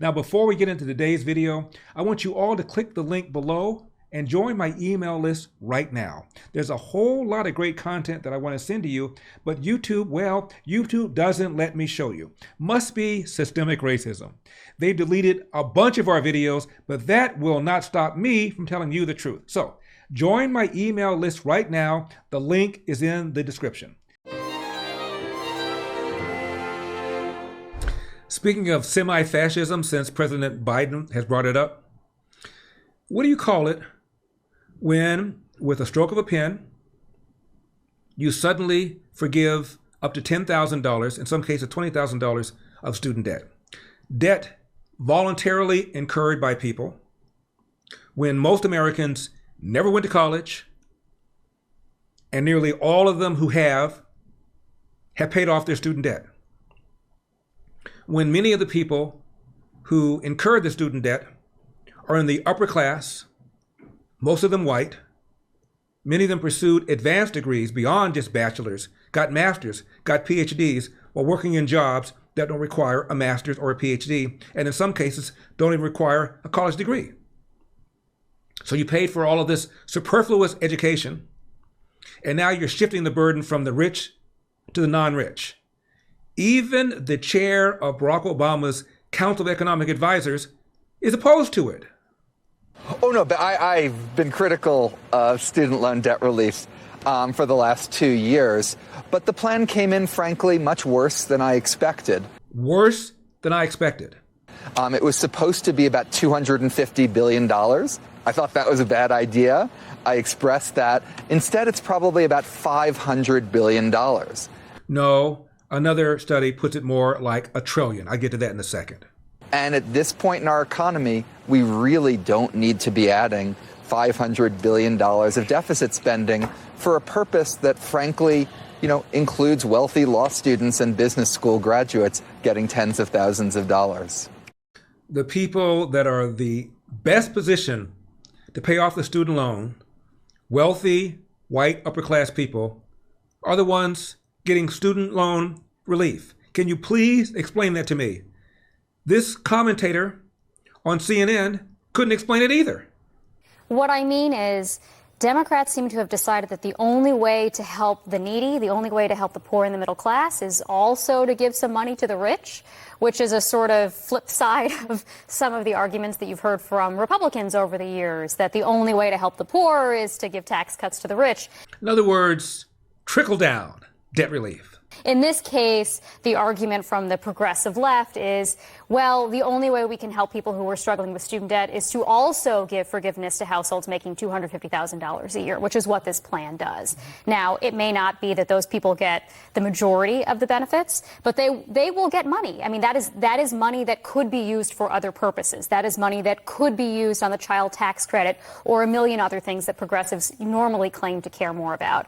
Now, before we get into today's video, I want you all to click the link below and join my email list right now. There's a whole lot of great content that I want to send to you, but YouTube doesn't let me show you. Must be systemic racism. They deleted a bunch of our videos, but that will not stop me from telling you the truth. So join my email list right now. The link is in the description. Speaking of semi-fascism, since President Biden has brought it up, what do you call it when, with a stroke of a pen, you suddenly forgive up to $10,000, in some cases $20,000 of student debt? Debt voluntarily incurred by people when most Americans never went to college, and nearly all of them who have paid off their student debt. When many of the people who incurred the student debt are in the upper class, most of them white. Many of them pursued advanced degrees beyond just bachelor's, got masters, got PhDs, while working in jobs that don't require a master's or a PhD, and in some cases don't even require a college degree. So you paid for all of this superfluous education, and now you're shifting the burden from the rich to the non-rich. Even the chair of Barack Obama's Council of Economic Advisors is opposed to it. Oh, no, but I've been critical of student loan debt relief for the last 2 years. But the plan came in, frankly, much worse than I expected. Worse than I expected. It was supposed to be about $250 billion. I thought that was a bad idea. I expressed that. Instead, it's probably about $500 billion. No, another study puts it more like $1 trillion. I'll get to that in a second. And at this point in our economy, we really don't need to be adding $500 billion of deficit spending for a purpose that, frankly, includes wealthy law students and business school graduates getting tens of thousands of dollars. The people that are the best position to pay off the student loan, wealthy, white, upper-class people, are the ones getting student loan relief. Can you please explain that to me? This commentator on CNN couldn't explain it either. What I mean is, Democrats seem to have decided that the only way to help the needy, the only way to help the poor and the middle class, is also to give some money to the rich, which is a sort of flip side of some of the arguments that you've heard from Republicans over the years, that the only way to help the poor is to give tax cuts to the rich. In other words, trickle down debt relief. In this case, the argument from the progressive left is, well, the only way we can help people who are struggling with student debt is to also give forgiveness to households making $250,000 a year, which is what this plan does. Now, it may not be that those people get the majority of the benefits, but they will get money. I mean, that is money that could be used for other purposes. That is money that could be used on the child tax credit or a million other things that progressives normally claim to care more about.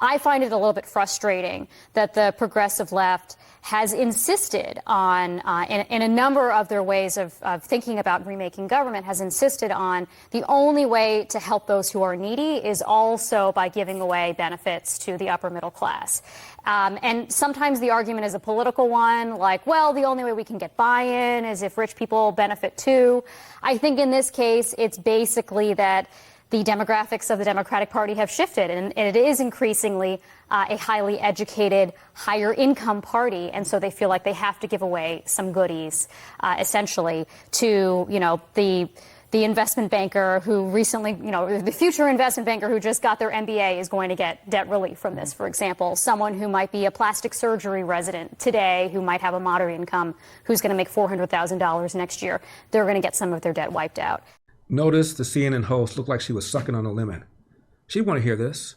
I find it a little bit frustrating that the progressive left has insisted on, in a number of their ways of thinking about remaking government, has insisted on the only way to help those who are needy is also by giving away benefits to the upper middle class. And sometimes the argument is a political one, like, well, the only way we can get buy-in is if rich people benefit too. I think in this case, it's basically that the demographics of the Democratic Party have shifted, and it is increasingly a highly educated, higher income party, and so they feel like they have to give away some goodies, essentially, to the investment banker who recently, the future investment banker who just got their MBA is going to get debt relief from this, for example. Someone who might be a plastic surgery resident today who might have a moderate income who's going to make $400,000 next year, they're going to get some of their debt wiped out. Notice the CNN host looked like she was sucking on a lemon. She didn't want to hear this.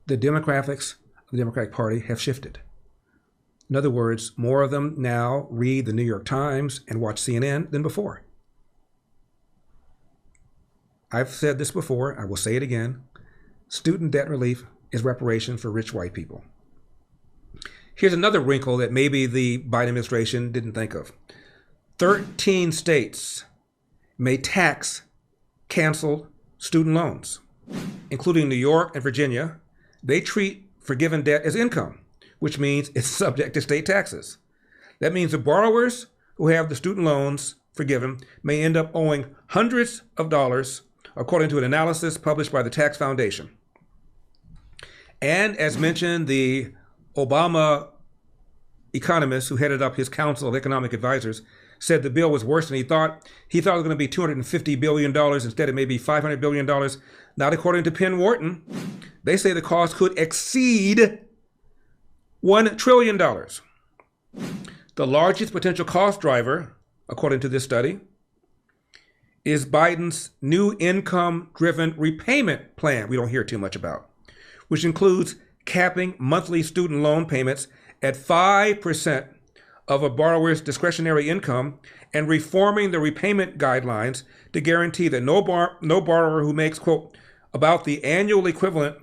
The demographics of the Democratic Party have shifted. In other words, more of them now read the New York Times and watch CNN than before. I've said this before, I will say it again. Student debt relief is reparation for rich white people. Here's another wrinkle that maybe the Biden administration didn't think of. 13 states may tax canceled student loans, including New York and Virginia. They treat forgiven debt as income, which means it's subject to state taxes. That means the borrowers who have the student loans forgiven may end up owing hundreds of dollars, according to an analysis published by the Tax Foundation. And as mentioned, the Obama economist who headed up his Council of Economic Advisors said the bill was worse than he thought. He thought it was going to be $250 billion. Instead, it may be $500 billion. Not according to Penn Wharton. They say the cost could exceed $1 trillion. The largest potential cost driver, according to this study, is Biden's new income-driven repayment plan we don't hear too much about, which includes capping monthly student loan payments at 5% of a borrower's discretionary income and reforming the repayment guidelines to guarantee that no borrower who makes, quote, about the annual equivalent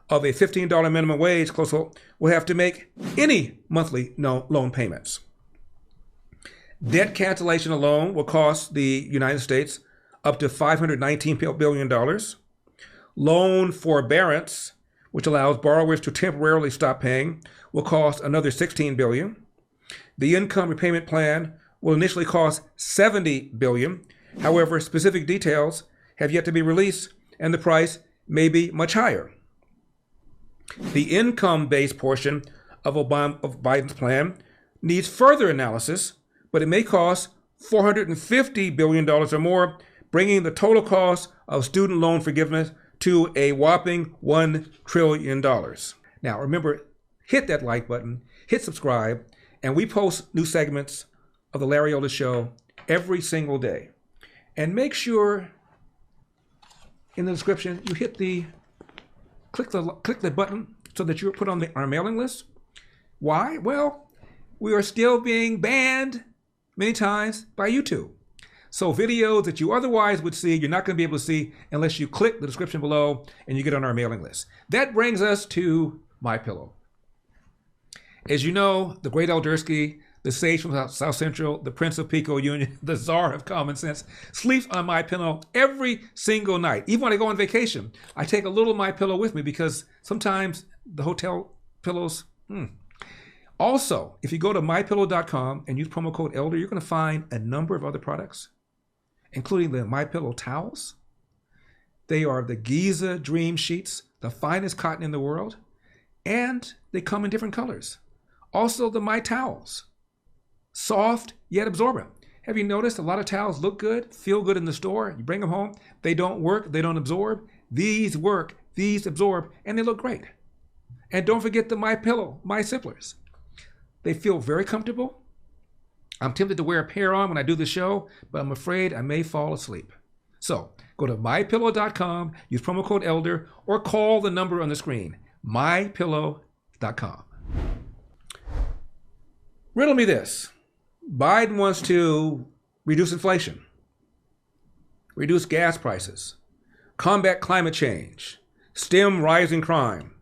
of a $15 minimum wage, close quote, will have to make any monthly loan payments. Debt cancellation alone will cost the United States up to $519 billion. Loan forbearance, which allows borrowers to temporarily stop paying, will cost another $16 billion. The income repayment plan will initially cost $70 billion. However, specific details have yet to be released, and the price may be much higher. The income-based portion of Biden's plan needs further analysis, but it may cost $450 billion or more, bringing the total cost of student loan forgiveness to a whopping $1 trillion. Now, remember, hit that like button, hit subscribe, and we post new segments of The Larry Elder Show every single day. And make sure in the description you hit click the button so that you're put on our mailing list. Why? Well, we are still being banned many times by YouTube. So videos that you otherwise would see, you're not going to be able to see unless you click the description below and you get on our mailing list. That brings us to MyPillow. As you know, the great Eldersky, the sage from South Central, the Prince of Pico Union, the czar of common sense, sleeps on MyPillow every single night. Even when I go on vacation, I take a little MyPillow with me because sometimes the hotel pillows. Also, if you go to MyPillow.com and use promo code ELDER, you're going to find a number of other products, including the MyPillow towels. They are the Giza Dream Sheets, the finest cotton in the world, and they come in different colors. Also, the My Towels, soft yet absorbent. Have you noticed a lot of towels look good, feel good in the store? You bring them home, they don't work, they don't absorb. These work, these absorb, and they look great. And don't forget the MyPillow, My Simplers. They feel very comfortable. I'm tempted to wear a pair on when I do the show, but I'm afraid I may fall asleep. So go to MyPillow.com, use promo code ELDER, or call the number on the screen, MyPillow.com. Riddle me this. Biden wants to reduce inflation, reduce gas prices, combat climate change, stem rising crime,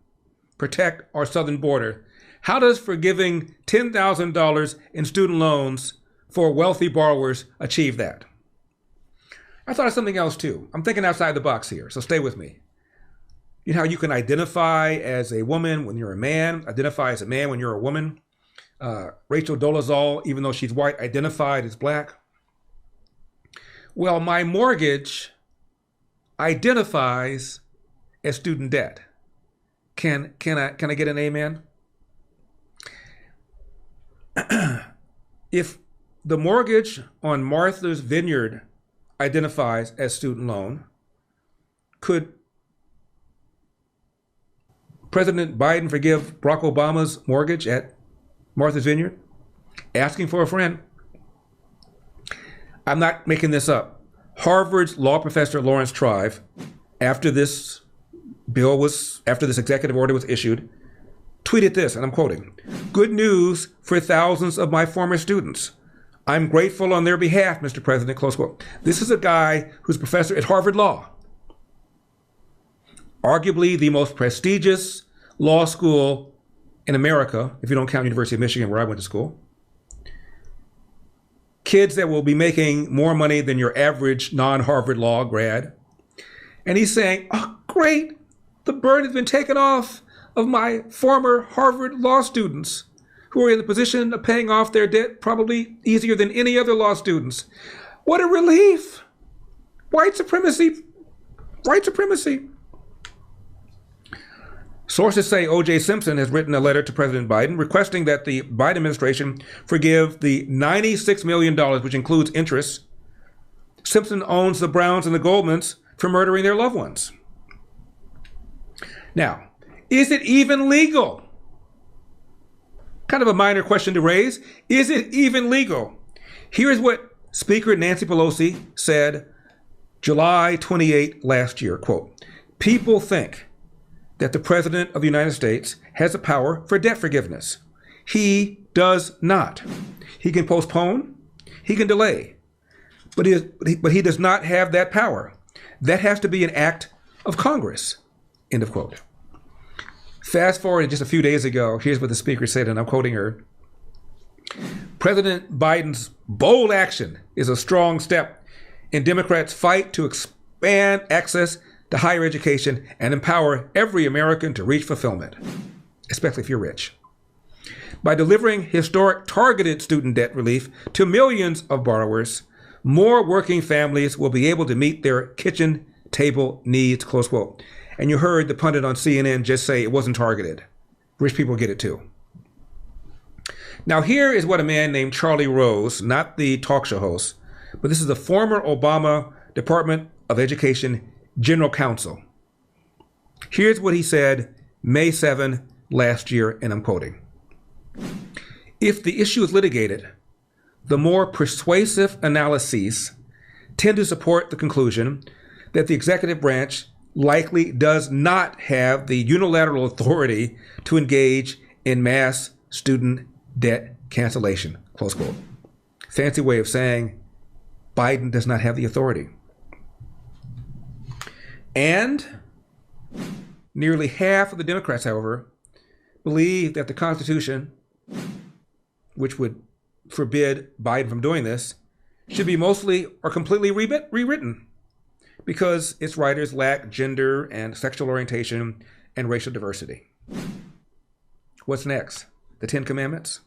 protect our southern border. How does forgiving $10,000 in student loans for wealthy borrowers achieve that? I thought of something else too. I'm thinking outside the box here, so stay with me. You know how you can identify as a woman when you're a man, identify as a man when you're a woman? Rachel Dolezal, even though she's white, identified as black. Well, my mortgage identifies as student debt. Can I get an amen? If the mortgage on Martha's Vineyard identifies as student loan, could President Biden forgive Barack Obama's mortgage at Martha's Vineyard? Asking for a friend. I'm not making this up. Harvard's law professor Lawrence Tribe, after this executive order was issued, tweeted this, and I'm quoting, "Good news for thousands of my former students. I'm grateful on their behalf, Mr. President," close quote. This is a guy who's a professor at Harvard Law, arguably the most prestigious law school in America, if you don't count University of Michigan, where I went to school. Kids that will be making more money than your average non-Harvard law grad. And he's saying, oh, great, the burden has been taken off of my former Harvard law students who are in the position of paying off their debt probably easier than any other law students. What a relief. White supremacy. White supremacy. Sources say O.J. Simpson has written a letter to President Biden requesting that the Biden administration forgive the $96 million, which includes interest, Simpson owns the Browns and the Goldmans for murdering their loved ones. Now, is it even legal? Kind of a minor question to raise. Is it even legal? Here's what Speaker Nancy Pelosi said July 28 last year, quote, "People think that the President of the United States has the power for debt forgiveness. He does not. He can postpone, he can delay, but he does not have that power. That has to be an act of Congress," end of quote. Fast forward just a few days ago, here's what the speaker said, and I'm quoting her. "President Biden's bold action is a strong step in Democrats' fight to expand access to higher education and empower every American to reach fulfillment, especially if you're rich. By delivering historic targeted student debt relief to millions of borrowers, more working families will be able to meet their kitchen table needs," close quote. And you heard the pundit on CNN just say it wasn't targeted. Rich people get it too. Now here is what a man named Charlie Rose, not the talk show host, but this is the former Obama Department of Education General Counsel. Here's what he said May 7 last year, and I'm quoting. "If the issue is litigated, the more persuasive analyses tend to support the conclusion that the executive branch likely does not have the unilateral authority to engage in mass student debt cancellation," close quote. Fancy way of saying Biden does not have the authority. And nearly half of the Democrats, however, believe that the Constitution, which would forbid Biden from doing this, should be mostly or completely rewritten because its writers lack gender and sexual orientation and racial diversity. What's next? The Ten Commandments?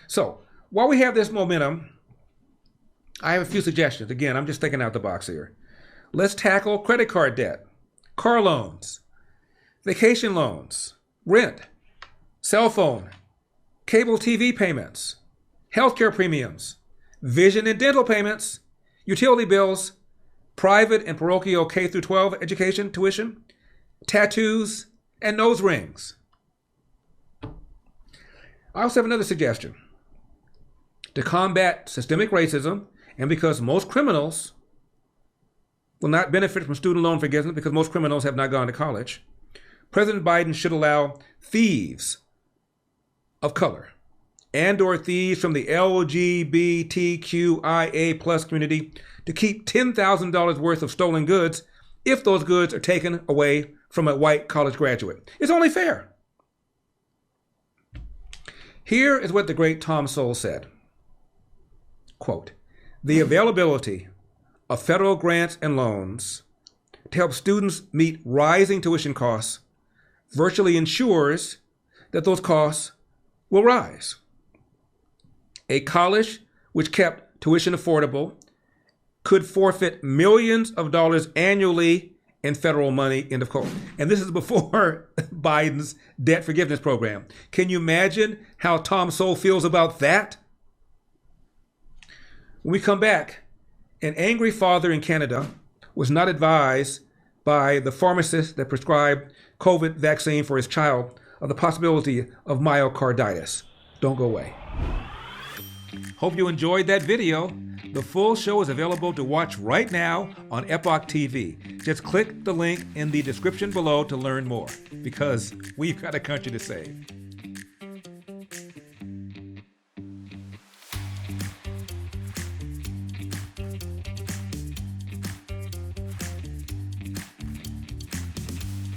So, while we have this momentum, I have a few suggestions. Again, I'm just thinking out the box here. Let's tackle credit card debt, car loans, vacation loans, rent, cell phone, cable TV payments, healthcare premiums, vision and dental payments, utility bills, private and parochial K through 12 education tuition, tattoos, and nose rings. I also have another suggestion. To combat systemic racism, and because most criminals will not benefit from student loan forgiveness because most criminals have not gone to college, President Biden should allow thieves of color and or thieves from the LGBTQIA plus community to keep $10,000 worth of stolen goods if those goods are taken away from a white college graduate. It's only fair. Here is what the great Tom Sowell said. Quote, "The availability of federal grants and loans to help students meet rising tuition costs virtually ensures that those costs will rise. A college which kept tuition affordable could forfeit millions of dollars annually in federal money," end of quote. And this is before Biden's debt forgiveness program. Can you imagine how Tom Sowell feels about that? When we come back, an angry father in Canada was not advised by the pharmacist that prescribed COVID vaccine for his child of the possibility of myocarditis. Don't go away. Hope you enjoyed that video. The full show is available to watch right now on Epoch TV. Just click the link in the description below to learn more, because we've got a country to save.